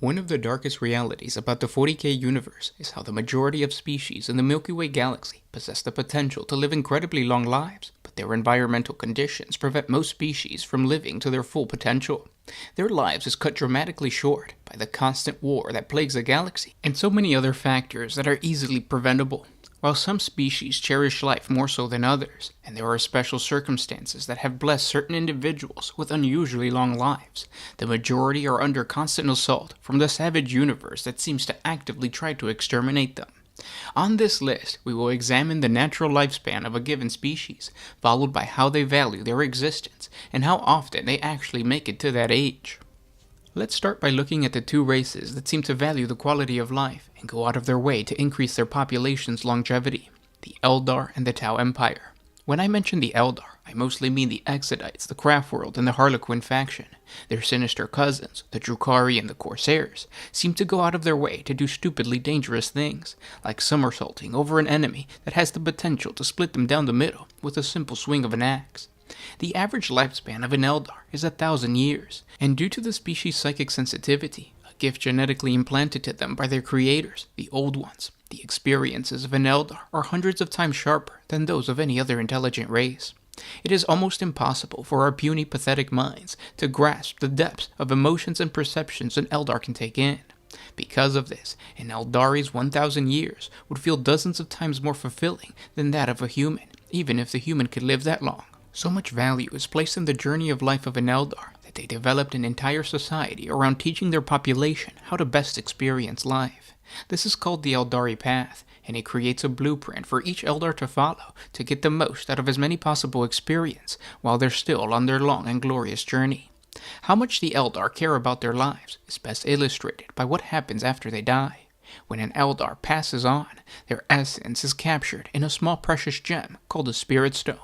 One of the darkest realities about the 40K universe is how the majority of species in the Milky Way galaxy possess the potential to live incredibly long lives, but their environmental conditions prevent most species from living to their full potential. Their lives is cut dramatically short by the constant war that plagues the galaxy, and so many other factors that are easily preventable. While some species cherish life more so than others, and there are special circumstances that have blessed certain individuals with unusually long lives, the majority are under constant assault from the savage universe that seems to actively try to exterminate them. On this list, we will examine the natural lifespan of a given species, followed by how they value their existence, and how often they actually make it to that age. Let's start by looking at the two races that seem to value the quality of life and go out of their way to increase their population's longevity, the Eldar and the Tau Empire. When I mention the Eldar, I mostly mean the Exodites, the Craftworld, and the Harlequin faction. Their sinister cousins, the Drukhari and the Corsairs, seem to go out of their way to do stupidly dangerous things, like somersaulting over an enemy that has the potential to split them down the middle with a simple swing of an axe. The average lifespan of an Eldar is 1,000 years, and due to the species' psychic sensitivity, a gift genetically implanted to them by their creators, the Old Ones, the experiences of an Eldar are hundreds of times sharper than those of any other intelligent race. It is almost impossible for our puny, pathetic minds to grasp the depths of emotions and perceptions an Eldar can take in. Because of this, an Eldari's 1,000 years would feel dozens of times more fulfilling than that of a human, even if the human could live that long. So much value is placed in the journey of life of an Eldar that they developed an entire society around teaching their population how to best experience life. This is called the Eldari Path, and it creates a blueprint for each Eldar to follow to get the most out of as many possible experience while they're still on their long and glorious journey. How much the Eldar care about their lives is best illustrated by what happens after they die. When an Eldar passes on, their essence is captured in a small precious gem called a Spirit Stone.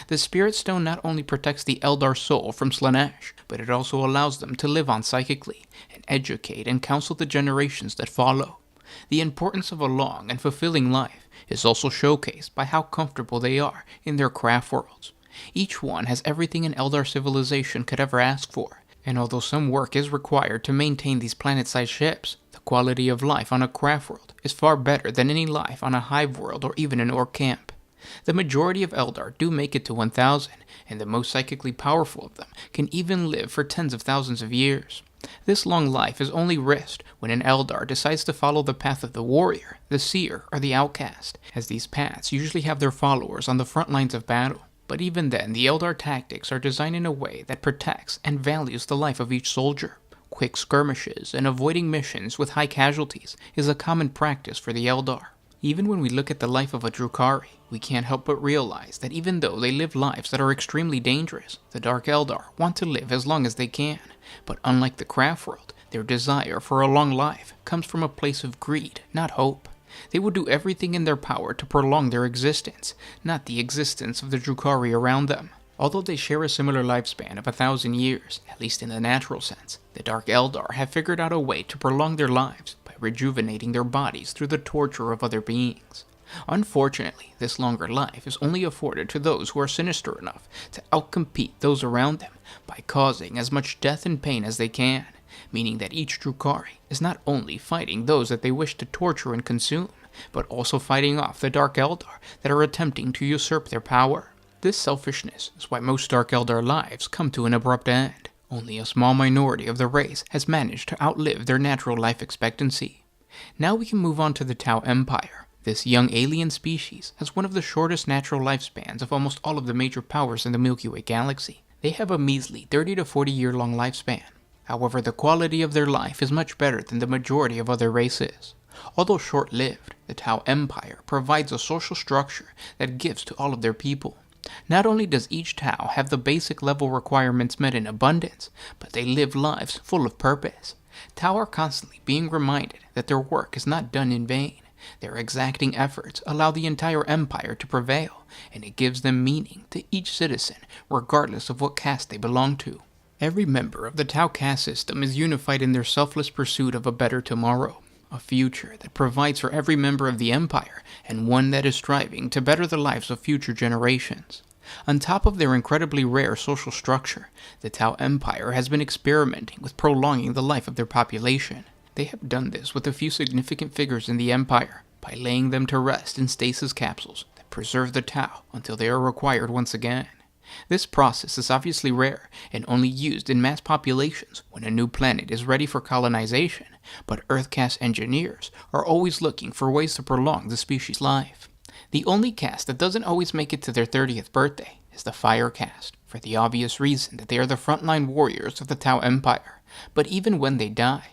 The Spirit Stone not only protects the Eldar soul from Slaanesh, but it also allows them to live on psychically, and educate and counsel the generations that follow. The importance of a long and fulfilling life is also showcased by how comfortable they are in their craft worlds. Each one has everything an Eldar civilization could ever ask for, and although some work is required to maintain these planet-sized ships, the quality of life on a craft world is far better than any life on a hive world or even an Ork camp. The majority of Eldar do make it to 1,000, and the most psychically powerful of them can even live for tens of thousands of years. This long life is only risked when an Eldar decides to follow the path of the warrior, the seer, or the outcast, as these paths usually have their followers on the front lines of battle. But even then, the Eldar tactics are designed in a way that protects and values the life of each soldier. Quick skirmishes and avoiding missions with high casualties is a common practice for the Eldar. Even when we look at the life of a Drukhari, we can't help but realize that even though they live lives that are extremely dangerous, the Dark Eldar want to live as long as they can. But unlike the craft world, their desire for a long life comes from a place of greed, not hope. They will do everything in their power to prolong their existence, not the existence of the Drukhari around them. Although they share a similar lifespan of 1,000 years, at least in the natural sense, the Dark Eldar have figured out a way to prolong their lives by rejuvenating their bodies through the torture of other beings. Unfortunately, this longer life is only afforded to those who are sinister enough to outcompete those around them by causing as much death and pain as they can, meaning that each Drukhari is not only fighting those that they wish to torture and consume, but also fighting off the Dark Eldar that are attempting to usurp their power. This selfishness is why most Dark Eldar lives come to an abrupt end. Only a small minority of the race has managed to outlive their natural life expectancy. Now we can move on to the Tau Empire. This young alien species has one of the shortest natural lifespans of almost all of the major powers in the Milky Way galaxy. They have a measly 30 to 40 year long lifespan. However, the quality of their life is much better than the majority of other races. Although short-lived, the Tau Empire provides a social structure that gives to all of their people. Not only does each Tau have the basic level requirements met in abundance, but they live lives full of purpose. Tau are constantly being reminded that their work is not done in vain. Their exacting efforts allow the entire empire to prevail, and it gives them meaning to each citizen, regardless of what caste they belong to. Every member of the Tau caste system is unified in their selfless pursuit of a better tomorrow, a future that provides for every member of the empire, and one that is striving to better the lives of future generations. On top of their incredibly rare social structure, the Tau Empire has been experimenting with prolonging the life of their population. They have done this with a few significant figures in the Empire, by laying them to rest in stasis capsules that preserve the Tau until they are required once again. This process is obviously rare and only used in mass populations when a new planet is ready for colonization, but Earth-caste engineers are always looking for ways to prolong the species' life. The only caste that doesn't always make it to their 30th birthday is the Fire caste, for the obvious reason that they are the frontline warriors of the Tau Empire. But even when they die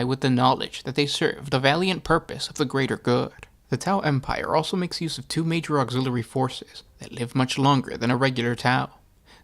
with the knowledge that they serve the valiant purpose of the greater good. The Tau Empire also makes use of two major auxiliary forces that live much longer than a regular Tau.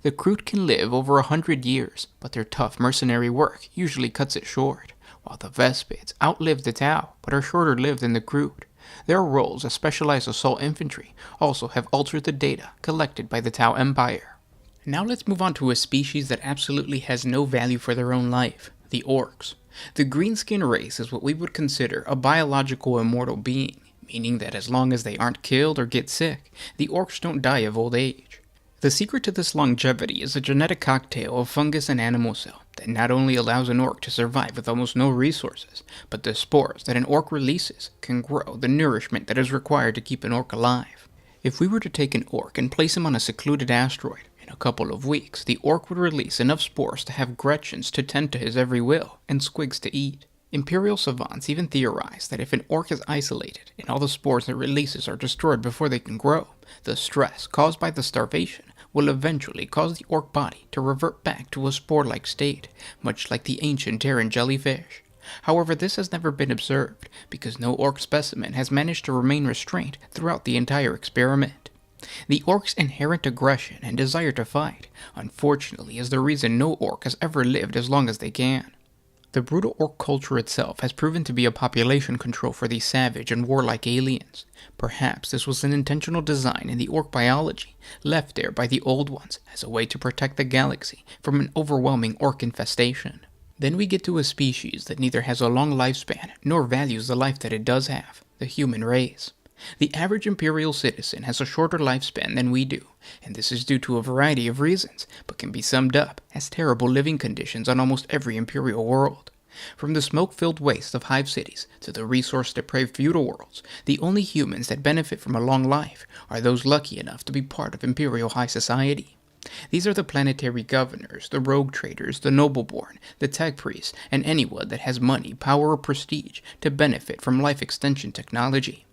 The Kroot can live over 100 years, but their tough mercenary work usually cuts it short, while the Vespids outlive the Tau, but are shorter lived than the Kroot. Their roles as specialized assault infantry also have altered the data collected by the Tau Empire. Now let's move on to a species that absolutely has no value for their own life, the Orks. The greenskin race is what we would consider a biological immortal being, meaning that as long as they aren't killed or get sick, the Orks don't die of old age. The secret to this longevity is a genetic cocktail of fungus and animal cell that not only allows an Ork to survive with almost no resources, but the spores that an Ork releases can grow the nourishment that is required to keep an Ork alive. If we were to take an Ork and place him on a secluded asteroid, in a couple of weeks, the Ork would release enough spores to have Gretchens to tend to his every will, and squigs to eat. Imperial savants even theorize that if an Ork is isolated and all the spores it releases are destroyed before they can grow, the stress caused by the starvation will eventually cause the Ork body to revert back to a spore-like state, much like the ancient Terran jellyfish. However, this has never been observed, because no Ork specimen has managed to remain restrained throughout the entire experiment. The Ork's inherent aggression and desire to fight, unfortunately, is the reason no Ork has ever lived as long as they can. The brutal Ork culture itself has proven to be a population control for these savage and warlike aliens. Perhaps this was an intentional design in the Ork biology, left there by the Old Ones as a way to protect the galaxy from an overwhelming Ork infestation. Then we get to a species that neither has a long lifespan nor values the life that it does have, the human race. The average Imperial citizen has a shorter lifespan than we do, and this is due to a variety of reasons, but can be summed up as terrible living conditions on almost every Imperial world. From the smoke-filled waste of hive cities to the resource-depraved feudal worlds, the only humans that benefit from a long life are those lucky enough to be part of Imperial high society. These are the planetary governors, the rogue traders, the noble-born, the tech priests, and anyone that has money, power, or prestige to benefit from life extension technology.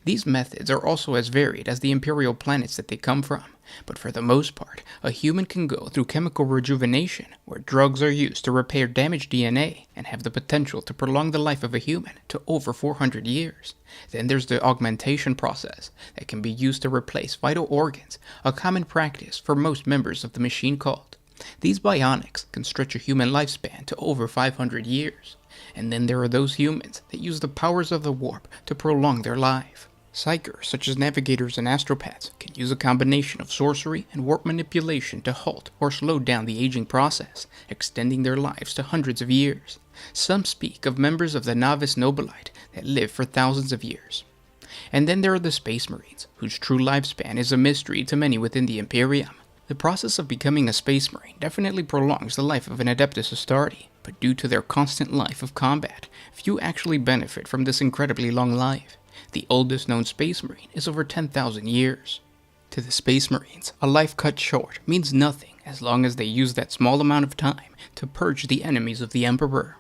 These methods are also as varied as the Imperial planets that they come from, but for the most part, a human can go through chemical rejuvenation, where drugs are used to repair damaged DNA and have the potential to prolong the life of a human to over 400 years. Then there's the augmentation process that can be used to replace vital organs, a common practice for most members of the machine cult. These bionics can stretch a human lifespan to over 500 years. And then there are those humans that use the powers of the warp to prolong their life. Psychers, such as navigators and astropaths, can use a combination of sorcery and warp manipulation to halt or slow down the aging process, extending their lives to hundreds of years. Some speak of members of the novice nobilite that live for thousands of years. And then there are the Space Marines, whose true lifespan is a mystery to many within the Imperium. The process of becoming a Space Marine definitely prolongs the life of an Adeptus Astartes, but due to their constant life of combat, few actually benefit from this incredibly long life. The oldest known Space Marine is over 10,000 years. To the Space Marines, a life cut short means nothing as long as they use that small amount of time to purge the enemies of the Emperor.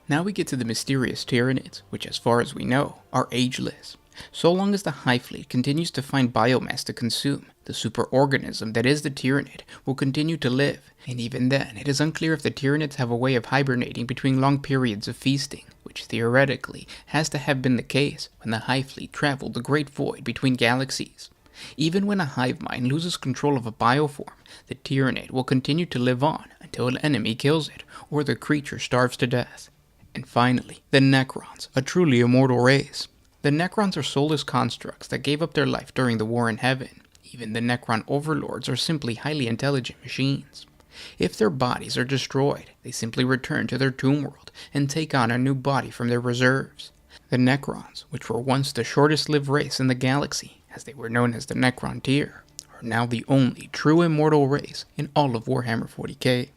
Now we get to the mysterious Tyranids, which as far as we know, are ageless. So long as the Hive Fleet continues to find biomass to consume, the superorganism that is the Tyranid will continue to live, and even then it is unclear if the Tyranids have a way of hibernating between long periods of feasting, which theoretically has to have been the case when the Hive Fleet traveled the great void between galaxies. Even when a hive mind loses control of a bioform, the Tyranid will continue to live on until an enemy kills it, or the creature starves to death. And finally, the Necrons, a truly immortal race. The Necrons are soulless constructs that gave up their life during the War in Heaven. Even the Necron overlords are simply highly intelligent machines. If their bodies are destroyed, they simply return to their tomb world and take on a new body from their reserves. The Necrons, which were once the shortest-lived race in the galaxy, as they were known as the Necron tier, are now the only true immortal race in all of Warhammer 40K.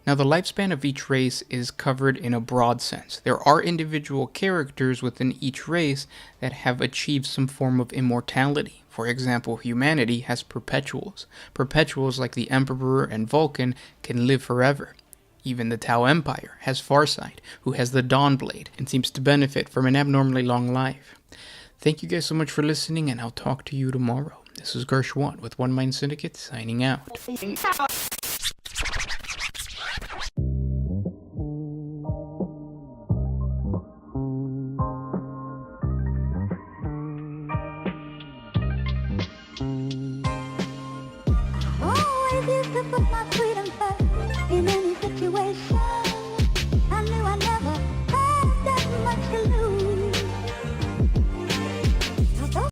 Now, the lifespan of each race is covered in a broad sense. There are individual characters within each race that have achieved some form of immortality. For example, humanity has perpetuals. Perpetuals like the Emperor and Vulcan can live forever. Even the Tau Empire has Farsight, who has the Dawnblade and seems to benefit from an abnormally long life. Thank you guys so much for listening, and I'll talk to you tomorrow. This is Gershwan with One Mind Syndicate signing out. Always used to put my freedom first in any